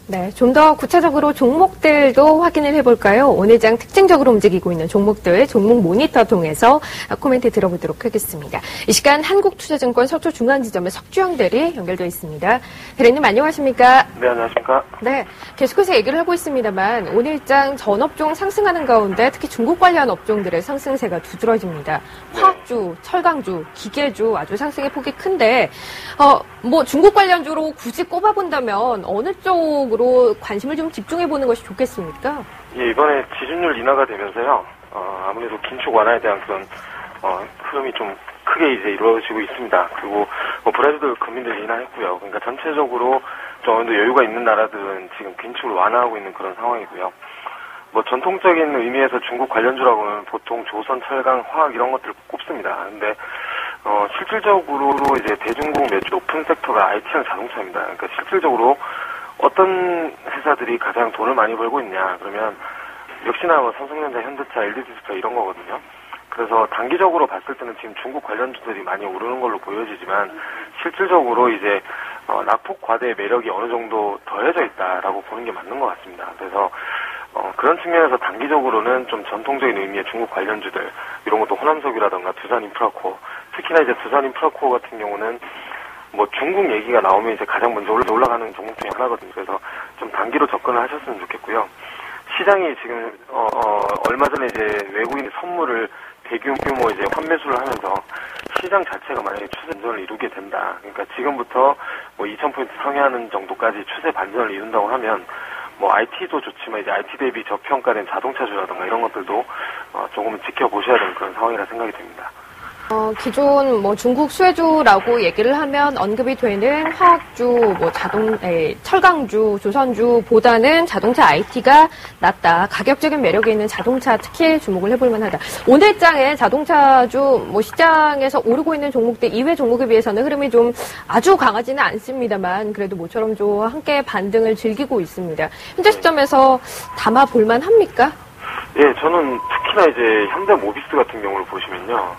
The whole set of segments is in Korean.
네, 좀 더 구체적으로 종목들도 확인을 해볼까요? 오늘 장 특징적으로 움직이고 있는 종목들, 종목 모니터 통해서 코멘트 들어보도록 하겠습니다. 이 시간 한국투자증권 서초중앙지점의 석주영 대리 연결되어 있습니다. 대리님 안녕하십니까? 네, 안녕하십니까? 네, 계속해서 얘기를 하고 있습니다만 오늘 장 전 업종 상승하는 가운데 특히 중국 관련 업종들의 상승세가 두드러집니다. 화학주, 철강주, 기계주 아주 상승의 폭이 큰데 중국 관련주로 굳이 꼽아본다면 어느 쪽으로 관심을 좀 집중해보는 것이 좋겠습니까? 예, 이번에 지준율 인하가 되면서요, 아무래도 긴축 완화에 대한 그런, 흐름이 좀 크게 이제 이루어지고 있습니다. 그리고, 브라질도 금리를 인하했고요. 그러니까 전체적으로 좀 어느 정도 여유가 있는 나라들은 지금 긴축을 완화하고 있는 그런 상황이고요. 전통적인 의미에서 중국 관련주라고는 보통 조선, 철강, 화학 이런 것들을 꼽습니다. 근데, 실질적으로 이제 대중국 매출 높은 섹터가 IT랑 자동차입니다. 그러니까 실질적으로 어떤 회사들이 가장 돈을 많이 벌고 있냐 그러면 역시나 삼성전자, 현대차, LG디스플레이 이런 거거든요. 그래서 단기적으로 봤을 때는 지금 중국 관련주들이 많이 오르는 걸로 보여지지만 실질적으로 이제 낙폭 과대의 매력이 어느 정도 더해져 있다라고 보는 게 맞는 것 같습니다. 그래서 그런 측면에서 단기적으로는 좀 전통적인 의미의 중국 관련주들 이런 것도 호남석유라던가 두산인프라코어, 특히나 이제 두산인프라코어 같은 경우는 중국 얘기가 나오면 이제 가장 먼저 올라가는 종목 중에 하나거든요. 그래서 좀 단기로 접근을 하셨으면 좋겠고요. 시장이 지금 얼마 전에 이제 외국인 선물을 대규모 이제 환매수를 하면서 시장 자체가 만약에 추세 반전을 이루게 된다. 그러니까 지금부터 2000포인트 상회하는 정도까지 추세 반전을 이룬다고 하면 IT도 좋지만 이제 IT 대비 저평가된 자동차주라던가 이런 것들도 조금 지켜보셔야 되는 그런 상황이라 생각이 됩니다. 기존 중국 수혜주라고 얘기를 하면 언급이 되는 화학주, 철강주, 조선주보다는 자동차 IT가 낫다. 가격적인 매력이 있는 자동차 특히 주목을 해볼 만하다. 오늘 장에 자동차주 시장에서 오르고 있는 종목들 이외 종목에 비해서는 흐름이 좀 아주 강하지는 않습니다만 그래도 모처럼 좀 함께 반등을 즐기고 있습니다. 현재 시점에서 담아 볼 만합니까? 예, 저는 특히나 이제 현대모비스 같은 경우를 보시면요,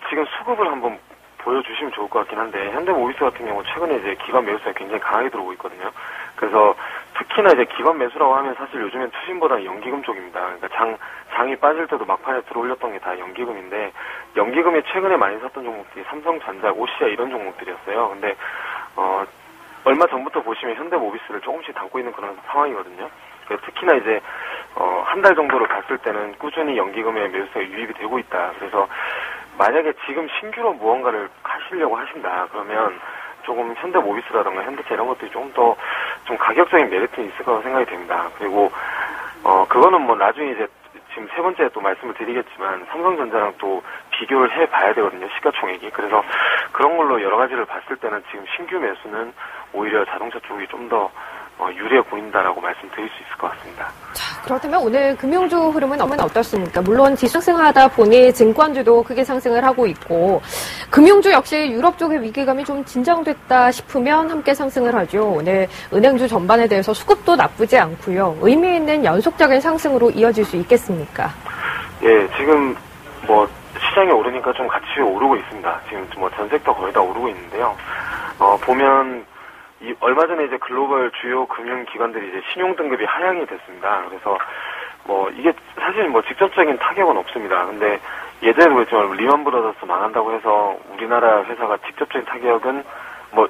지금 수급을 한번 보여주시면 좋을 것 같긴 한데, 현대모비스 같은 경우 최근에 이제 기관 매수가 굉장히 강하게 들어오고 있거든요. 그래서 특히나 이제 기관 매수라고 하면 사실 요즘엔 투신보다는 연기금 쪽입니다. 그러니까 장이 빠질 때도 막판에 들어올렸던 게 다 연기금인데, 연기금이 최근에 많이 샀던 종목들이 삼성전자, 오시아 이런 종목들이었어요. 근데, 얼마 전부터 보시면 현대모비스를 조금씩 담고 있는 그런 상황이거든요. 특히나 이제 한 달 정도를 봤을 때는 꾸준히 연기금의 매수세가 유입이 되고 있다. 그래서 만약에 지금 신규로 무언가를 하시려고 하신다 그러면 조금 현대모비스라던가 현대차 이런 것들이 조금 더 좀 가격적인 메리트는 있을 거라고 생각이 됩니다. 그리고 그거는 나중에 이제 지금 세 번째 또 말씀을 드리겠지만 삼성전자랑 또 비교를 해봐야 되거든요. 시가총액이. 그래서 그런 걸로 여러 가지를 봤을 때는 지금 신규 매수는 오히려 자동차 쪽이 좀 더 유리해 보인다라고 말씀드릴 수 있을 것 같습니다. 자, 그렇다면 오늘 금융주 흐름은 어떻습니까? 물론 지수상승하다 보니 증권주도 크게 상승을 하고 있고 금융주 역시 유럽 쪽의 위기감이 좀 진정됐다 싶으면 함께 상승을 하죠. 오늘 은행주 전반에 대해서 수급도 나쁘지 않고요. 의미 있는 연속적인 상승으로 이어질 수 있겠습니까? 예, 지금 시장이 오르니까 좀 같이 오르고 있습니다. 지금 전 섹터 거의 다 오르고 있는데요. 보면 얼마 전에 이제 글로벌 주요 금융기관들이 이제 신용 등급이 하향이 됐습니다. 그래서 이게 사실 직접적인 타격은 없습니다. 근데 예전에도 그랬지만 리먼 브라더스 망한다고 해서 우리나라 회사가 직접적인 타격은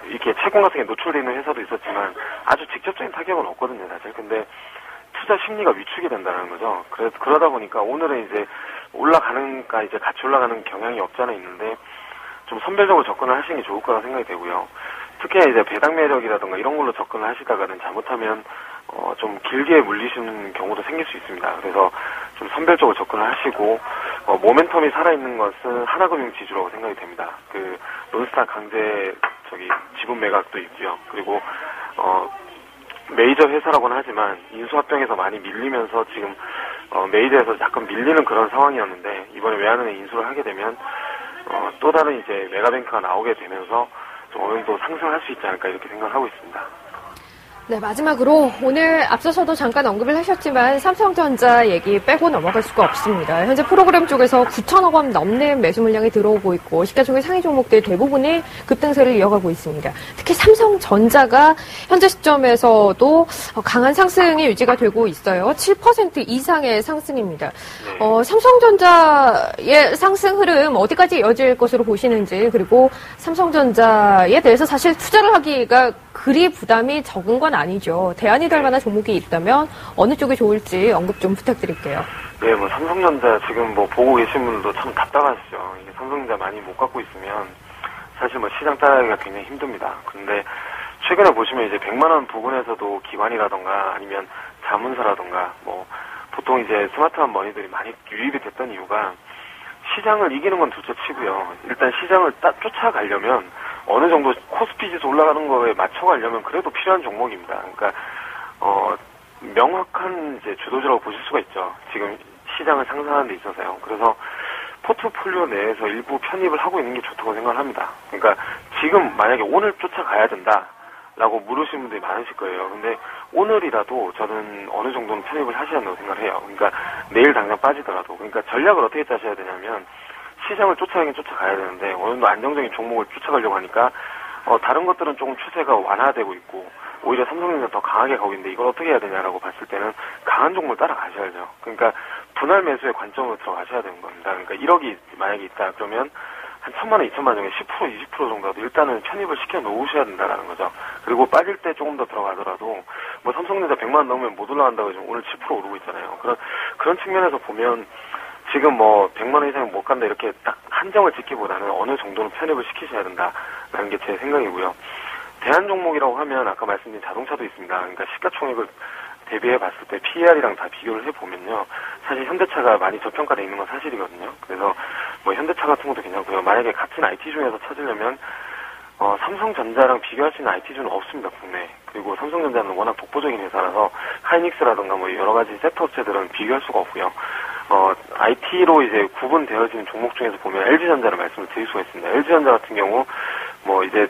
이렇게 채권 같은 게 노출되어 있는 회사도 있었지만 아주 직접적인 타격은 없거든요, 사실. 근데 투자 심리가 위축이 된다는 거죠. 그러다 보니까 오늘은 이제 이제 같이 올라가는 경향이 없지 않아 있는데 좀 선별적으로 접근을 하시는 게 좋을 거라 생각이 되고요. 특히 이제 배당 매력이라든가 이런 걸로 접근을 하시다가는 잘못하면 좀 길게 물리시는 경우도 생길 수 있습니다. 그래서 좀 선별적으로 접근을 하시고 모멘텀이 살아있는 것은 하나금융 지주라고 생각이 됩니다. 론스타 강제 지분 매각도 있고요. 그리고 메이저 회사라고는 하지만 인수합병에서 많이 밀리면서 지금 메이저에서 약간 밀리는 그런 상황이었는데 이번에 외환은행 인수를 하게 되면 또 다른 이제 메가뱅크가 나오게 되면서 좀 어느 정도 상승할 수 있지 않을까 이렇게 생각을 하고 있습니다. 네, 마지막으로 오늘 앞서서도 잠깐 언급을 하셨지만 삼성전자 얘기 빼고 넘어갈 수가 없습니다. 현재 프로그램 쪽에서 9천억 원 넘는 매수 물량이 들어오고 있고 시가총액 상위 종목들 대부분이 급등세를 이어가고 있습니다. 특히 삼성전자가 현재 시점에서도 강한 상승이 유지가 되고 있어요. 7% 이상의 상승입니다. 삼성전자의 상승 흐름 어디까지 이어질 것으로 보시는지, 그리고 삼성전자에 대해서 사실 투자를 하기가 그리 부담이 적은 건 아니죠. 대안이 될 만한 종목이 있다면 어느 쪽이 좋을지 언급 좀 부탁드릴게요. 네, 삼성전자 지금 보고 계신 분들도 참 답답하시죠. 이게 삼성전자 많이 못 갖고 있으면 사실 시장 따라가기가 굉장히 힘듭니다. 근데 최근에 보시면 이제 100만 원 부근에서도 기관이라던가 아니면 자문사라던가 보통 이제 스마트한 머니들이 많이 유입이 됐던 이유가 시장을 이기는 건 둘째 치고요. 일단 시장을 쫓아가려면 어느 정도 코스피 지수 올라가는 거에 맞춰가려면 그래도 필요한 종목입니다. 그러니까 명확한 이제 주도주라고 보실 수가 있죠. 지금 시장을 상상하는 데 있어서요. 그래서 포트폴리오 내에서 일부 편입을 하고 있는 게 좋다고 생각을 합니다. 그러니까 지금 만약에 오늘 쫓아가야 된다라고 물으시는 분들이 많으실 거예요. 근데 오늘이라도 저는 어느 정도는 편입을 하셔야 한다고 생각을 해요. 그러니까 내일 당장 빠지더라도. 그러니까 전략을 어떻게 짜셔야 되냐면 시장을 쫓아가긴 쫓아가야 되는데 어느 정도 안정적인 종목을 쫓아가려고 하니까 다른 것들은 조금 추세가 완화되고 있고 오히려 삼성전자 더 강하게 가고 있는데 이걸 어떻게 해야 되냐라고 봤을 때는 강한 종목을 따라가셔야죠. 그러니까 분할 매수의 관점으로 들어가셔야 되는 겁니다. 그러니까 1억이 만약에 있다 그러면 한 1,000만 원, 2,000만 원 중에 10%, 20% 정도라도 일단은 편입을 시켜 놓으셔야 된다라는 거죠. 그리고 빠질 때 조금 더 들어가더라도 삼성전자 100만 원 넘으면 못 올라간다고 지금 오늘 7% 오르고 있잖아요. 그런 측면에서 보면 지금 100만 원 이상 못 간다 이렇게 딱 한정을 짓기보다는 어느 정도는 편입을 시키셔야 된다라는 게 제 생각이고요. 대안 종목이라고 하면 아까 말씀드린 자동차도 있습니다. 그러니까 시가총액을 대비해 봤을 때 PER이랑 다 비교를 해보면요. 사실 현대차가 많이 저평가되어 있는 건 사실이거든요. 그래서 현대차 같은 것도 괜찮고요. 만약에 같은 IT 중에서 찾으려면 삼성전자랑 비교할 수 있는 IT주는 없습니다, 국내에. 그리고 삼성전자는 워낙 독보적인 회사라서 하이닉스라든가 여러 가지 섹터 업체들은 비교할 수가 없고요. IT로 이제 구분되어지는 종목 중에서 보면 LG전자를 말씀을 드릴 수가 있습니다. LG전자 같은 경우 이제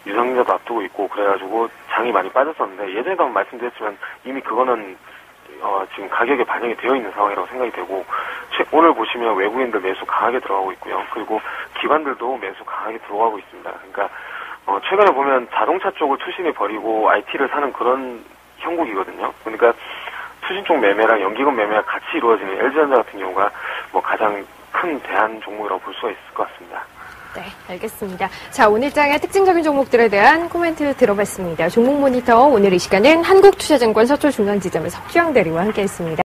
유상증자도 앞두고 있고 그래가지고 장이 많이 빠졌었는데 예전에도 한번 말씀드렸지만 이미 그거는 지금 가격에 반영이 되어 있는 상황이라고 생각이 되고 오늘 보시면 외국인들 매수 강하게 들어가고 있고요. 그리고 기관들도 매수 강하게 들어가고 있습니다. 그러니까 최근에 보면 자동차 쪽을 투신이 버리고 IT를 사는 그런 형국이거든요. 그러니까 투신 쪽 매매랑 연기금 매매가 같이 이루어지는 LG전자 같은 경우가 가장 큰 대안 종목이라고 볼 수가 있을 것 같습니다. 네, 알겠습니다. 자, 오늘장의 특징적인 종목들에 대한 코멘트 들어봤습니다. 종목 모니터 오늘 이 시간은 한국투자증권 서초중앙지점의 석주영 대리와 함께했습니다.